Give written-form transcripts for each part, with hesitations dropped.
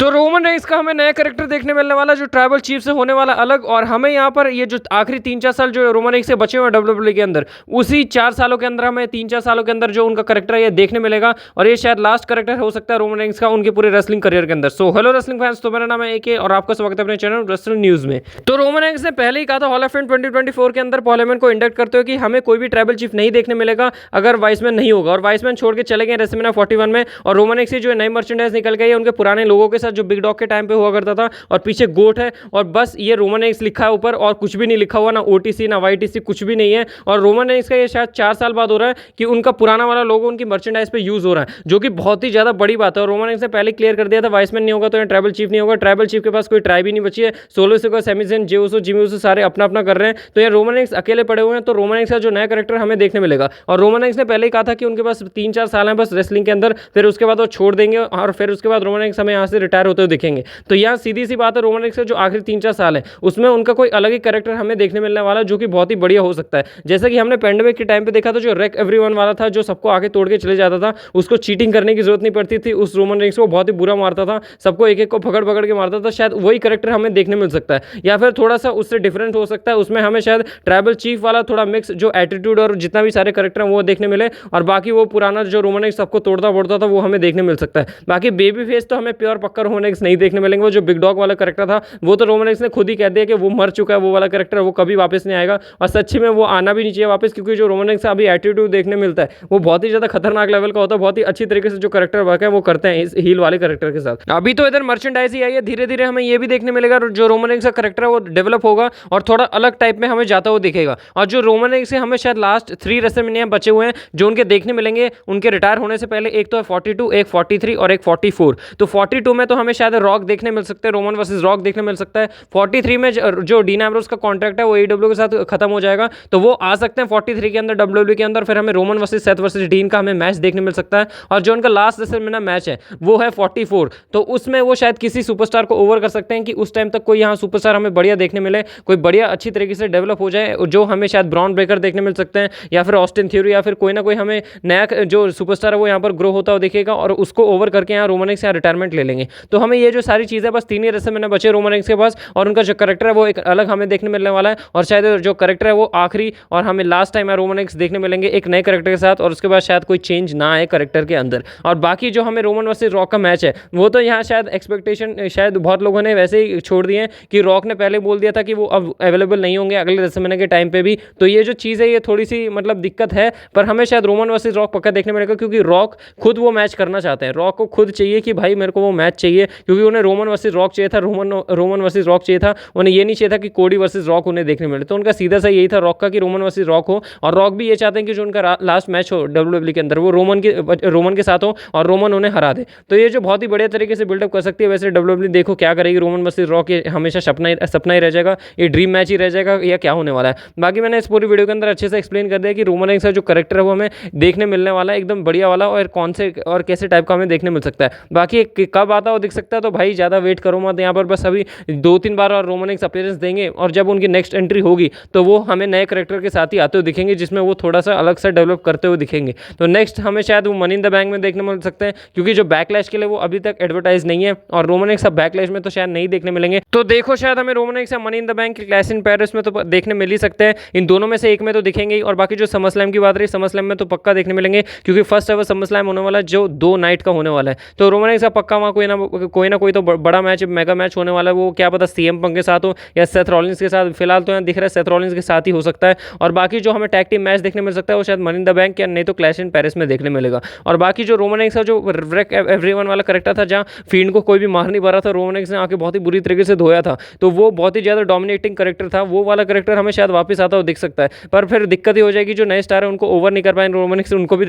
तो Roman Reigns का हमें नया कैरेक्टर देखने मिलने वाला जो ट्राइबल चीफ से होने वाला अलग, और हमें यहाँ पर ये जो आखिरी 3-4 साल जो रोमन रेंस से बचे हुए डब्ल्यूडब्ल्यूई के अंदर, उसी 4 सालों के अंदर हमें 3-4 सालों के अंदर जो उनका कैरेक्टर है ये देखने मिलेगा, और ये शायद लास्ट कैरेक्टर हो सकता है रोमन रेंस का उनके पूरे रेसलिंग करियर के अंदर। सो हेलो रेसलिंग फैंस, तो मेरा नाम है एके और आपका स्वागत है अपने चैनल रेसलिंग न्यूज में। तो रोमन रेंस ने पहले ही कहा था हॉल ऑफ फेम 2024 के अंदर पॉल हेमन को इंडक्ट करते हुए कि हमें कोई भी ट्राइबल चीफ नहीं देखने मिलेगा अगर वाइसमैन नहीं होगा, और वाइसमैन छोड़ के चले गए रेसलमेनिया 41 में, और रोमन रेंस की जो नई मर्चेंडाइज निकल गई है उनके पुराने लोगों के साथ जो बिग डॉग के टाइम पे हुआ करता था, और पीछे गोट है और बस ये रोमन रेंस लिखा है ऊपर, और कुछ भी नहीं लिखा हुआ, ना ओटीसी ना वाईटीसी, कुछ भी नहीं है। और रोमन रेंस का ये शायद 4 साल बाद हो रहा है कि उनका पुराना वाला लोगो उनकी मर्चेंडाइज पे यूज हो रहा है, जो कि बहुत ही ज्यादा बड़ी बात है। और रोमन रेंस ने पहले क्लियर कर दिया था वाइसमैन नहीं होगा तो यहाँ ट्राइबल चीफ नहीं होगा। ट्राइबल चीफ के पास कोई ट्राइब ही नहीं बची है, सोलो से सेमी ज़ेन, जे उसो, जिमी उसो सारे अपना अपना कर रहे हैं, तो ये रोमन रेंस अकेले पड़े हुए हैं। तो रोमन रेंस का जो नया कैरेक्टर हमें देखने मिलेगा, और रोमन रेंस ने पहले ही कहा था कि उनके पास 3-4 साल हैं बस रेसलिंग के अंदर, फिर उसके बाद वो छोड़ देंगे, और फिर उसके बाद रोमन रेंस हमें यहाँ से रिटायर होते हुए दिखेंगे। तो यहाँ सीधी सी बात है, रोमन रेंस का जो आखिरी 3-4 साल है उसमें उनका कोई अलग ही कैरेक्टर हमें देखने मिलने वाला है, जो कि बहुत ही बढ़िया हो सकता है। जैसे कि हमने पेंडेमिक के टाइम पे देखा था जो रेक एवरीवन वाला था, जो सबको आगे तोड़ के चले जाता था, उसको चीटिंग करने की जरूरत नहीं पड़ती थी, उस रोमन रेंस को बहुत ही बुरा मारता था, सबको एक एक को पकड़ पकड़ के मारता था। शायद वही कैरेक्टर हमें देखने मिल सकता है, या फिर थोड़ा सा उससे डिफरेंट हो सकता है, उसमें हमें शायद ट्राइबल चीफ वाला थोड़ा मिक्स जो एटीट्यूड और जितना भी सारे कैरेक्टर हैं वो देखने मिले, और बाकी वो पुराना जो रोमन रेंस सबको तोड़ता फोड़ता था वो हमें देखने मिल सकता है। बाकी बेबी फेस तो हमें प्योर पक्का रोमन रेंस नहीं देखने मिलेंगे। वो जो बिग डॉग वाला कैरेक्टर था वो तो रोमन रेंस ने खुद ही कह दिया कि वो मर चुका है, वो वाला कैरेक्टर वो कभी वापस नहीं आएगा, और सच्ची में वो आना भी नहीं चाहिए वापस, क्योंकि जो रोमन रेंस का अभी एटीट्यूड देखने मिलता है वो बहुत ही ज्यादा खतरनाक लेवल का होता है। बहुत ही अच्छी तरीके से जो कैरेक्टर वर्क है वो करते हैं इस हील वाले कैरेक्टर के साथ। अभी तो इधर मर्चेंडाइज ही आई है, धीरे धीरे हमें ये भी देखने मिलेगा जो रोमन रेंस का कैरेक्टर है वो डेवलप होगा और थोड़ा अलग टाइप में हमें जाता हुआ दिखेगा। और जो रोमन रेंस से हमें शायद लास्ट 3 रेसलमेनिया बचे हुए हैं जो उनके देखने मिलेंगे उनके रिटायर होने से पहले, एक तो है 42, एक 43 और एक 44। तो 42 में तो हमें शायद रॉक देखने मिल सकते हैं, रोमन वर्सेस रॉक देखने मिल सकता है। 43 में जो डीन एम्ब्रोस का कॉन्ट्रैक्ट है वो AEW के साथ खत्म हो जाएगा, तो वो आ सकते हैं 43 के अंदर WWE के अंदर, फिर हमें Roman versus Seth versus dean का हमें मैच देखने मिल सकता है। और जो उनका लास्ट रेसलमेनिया मैच है वो है 44, तो उसमें वो शायद किसी सुपरस्टार को ओवर कर सकते हैं कि उस टाइम तक कोई यहाँ सुपरस्टार हमें बढ़िया देखने मिले, कोई बढ़िया अच्छी तरीके से डेवलप हो जाए, जो हमें शायद ब्रॉन ब्रेकर देखने मिल सकते हैं, या फिर ऑस्टिन थ्योरी, या फिर कोई ना कोई हमें नया जो सुपरस्टार है वो यहाँ पर ग्रो होता हुआ दिखेगा, और उसको ओवर करके यहाँ रोमन रेंस यहाँ रिटायरमेंट ले लेंगे। तो हमें ये जो सारी चीज़ें बस 3 ही रेसलमेनिया बचे रोमन रेंस के पास, और उनका जो कैरेक्टर है वो एक अलग हमें देखने मिलने वाला है, और शायद जो कैरेक्टर है वो आखिरी और हमें लास्ट टाइम रोमन रेंस देखने मिलेंगे एक नए कैरेक्टर के साथ, और उसके बाद शायद कोई चेंज ना आए कैरेक्टर के अंदर। और बाकी जो हमें रोमन वर्सेस रॉक का मैच है वो तो यहाँ शायद एक्सपेक्टेशन शायद बहुत लोगों ने वैसे ही छोड़ दिए हैं कि रॉक ने पहले बोल दिया था कि वो अब अवेलेबल नहीं होंगे अगले रेसलमेनिया के टाइम पे भी, तो ये जो चीज़ है ये थोड़ी सी मतलब दिक्कत है, पर हमें शायद रोमन वर्सेस रॉक पक्का देखने मिलेगा, क्योंकि रॉक खुद वो मैच करना चाहते हैं। रॉक को खुद चाहिए कि भाई मेरे को वो मैच चाहिए, क्योंकि उन्हें रोमन वर्सेस रॉक चाहिए था, रोमन वर्सेस रॉक चाहिए था, उन्हें ये नहीं चाहिए था कि कोडी वर्सेस रॉक उन्हें देखने मिले। तो उनका सीधा सा यही था रॉक का कि रोमन वर्सेस रॉक हो, और रॉक भी ये चाहते हैं कि जो उनका लास्ट मैच हो WWE के अंदर वो रोमन के साथ हो और रोमन उन्हें हरा दे। तो ये जो बहुत ही बढ़िया तरीके से बिल्डअप कर सकती है। वैसे WWE देखो क्या करेगी, रोमन वर्सेस रॉक ये हमेशा सपना ही रह जाएगा, ये ड्रीम मैच ही रह जाएगा, या क्या होने वाला है। बाकी मैंने इस पूरी वीडियो के अंदर अच्छे से एक्सप्लेन कर दिया कि रोमन रेंस का जो कैरेक्टर है वो हमें देखने मिलने वाला है एकदम बढ़िया वाला, और कौन से और कैसे टाइप का हमें देखने मिल सकता है। बाकी कब आता हो दिख सकता है, तो भाई ज़्यादा वेट करो मत यहाँ पर, बस अभी 2-3 बार और रोमन रेंस अपीयरेंस देंगे, और जब उनकी नेक्स्ट एंट्री होगी तो वो हमें नए कैरेक्टर के साथ ही आते हुए दिखेंगे, जिसमें वो थोड़ा सा अलग से डेवलप करते हुए दिखेंगे। तो नेक्स्ट हमें शायद वो मनी इन द बैंक में देखने मिल सकते हैं, क्योंकि जो बैकलैश के लिए वो अभी तक एडवर्टाइज नहीं है, और रोमन रेंस बैकलैश में तो शायद नहीं देखने मिलेंगे। तो देखो शायद हमें Roman Reigns money in the bank clash in Paris में तो देखने मिल ही सकते हैं, इन दोनों में से एक में तो दिखेंगे ही। और बाकी जो समरस्लैम की बात रही, समरस्लैम में तो पक्का देखने मिलेंगे, क्योंकि फर्स्ट एवर समरस्लैम होने वाला है जो 2 नाइट का होने वाला है। तो रोमन रेंस का पक्का वहाँ कोई ना कोई तो बड़ा मैच, मेगा मैच होने वाला है, वो क्या पता CM पंक के साथ हो या सेथ रॉलिंस के साथ। फिलहाल तो यहाँ दिख रहा है सेथ रॉलिंस के साथ ही हो सकता है। और बाकी जो हमें टैग टीम मैच देखने मिल सकता है वो शायद मनी इन द बैंक या नहीं तो क्लैश इन पेरिस में देखने मिलेगा। और बाकी जो रोमन रेंस का जो रेक एवरीवन वाला कैरेक्टर था, जहाँ फील्ड को कोई भी मार नहीं पा रहा था, रोमन रेंस ने आके बहुत ही बुरी तरीके से धोया था, तो वो बहुत ही ज़्यादा डोमिनेटिंग कैरेक्टर था, वो वाला कैरेक्टर हमें शायद वापस आता हुआ दिख सकता है। पर फिर दिक्कत ही हो जाएगी, जो नए स्टार है उनको ओवर नहीं कर पाए रोमन रेंस, उनको भी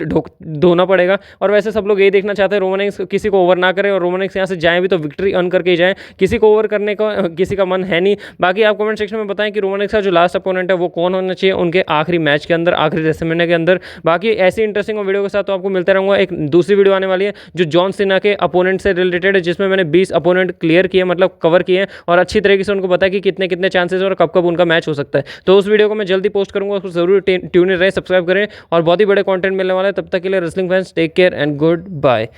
धोना पड़ेगा। और वैसे सब लोग यही देखना चाहते हैं रोमन रेंस किसी को ओवर ना करे, और रोमन रेंस यहाँ से जाएं भी तो विक्ट्री अर्न करके ही जाएं, किसी को ओवर करने का किसी का मन है नहीं। बाकी आप कमेंट सेक्शन में बताएं कि रोमन रेंस का जो लास्ट अपोनेंट है वो कौन होना चाहिए उनके आखिरी मैच के अंदर, आखिरी रेसलमेनिया के अंदर। बाकी ऐसी इंटरेस्टिंग वीडियो के साथ तो आपको मिलता रहूंगा। एक दूसरी वीडियो आने वाली है जो जॉन सीना के अपोनेंट से रिलेटेड है, जिसमें मैंने 20 अपोनेंट क्लियर किए, मतलब कवर किए हैं, और अच्छी तरीके से उनको बताया कि कितने कितने चांसेस और कब कब उनका मैच हो सकता है। तो उस वीडियो को मैं जल्दी पोस्ट करूंगा, उसको जरूर ट्यून रहे, सब्सक्राइब करें, और बहुत ही बड़े कंटेंट मिलने वाला है। तब तक के लिए wrestling fans take care and good bye.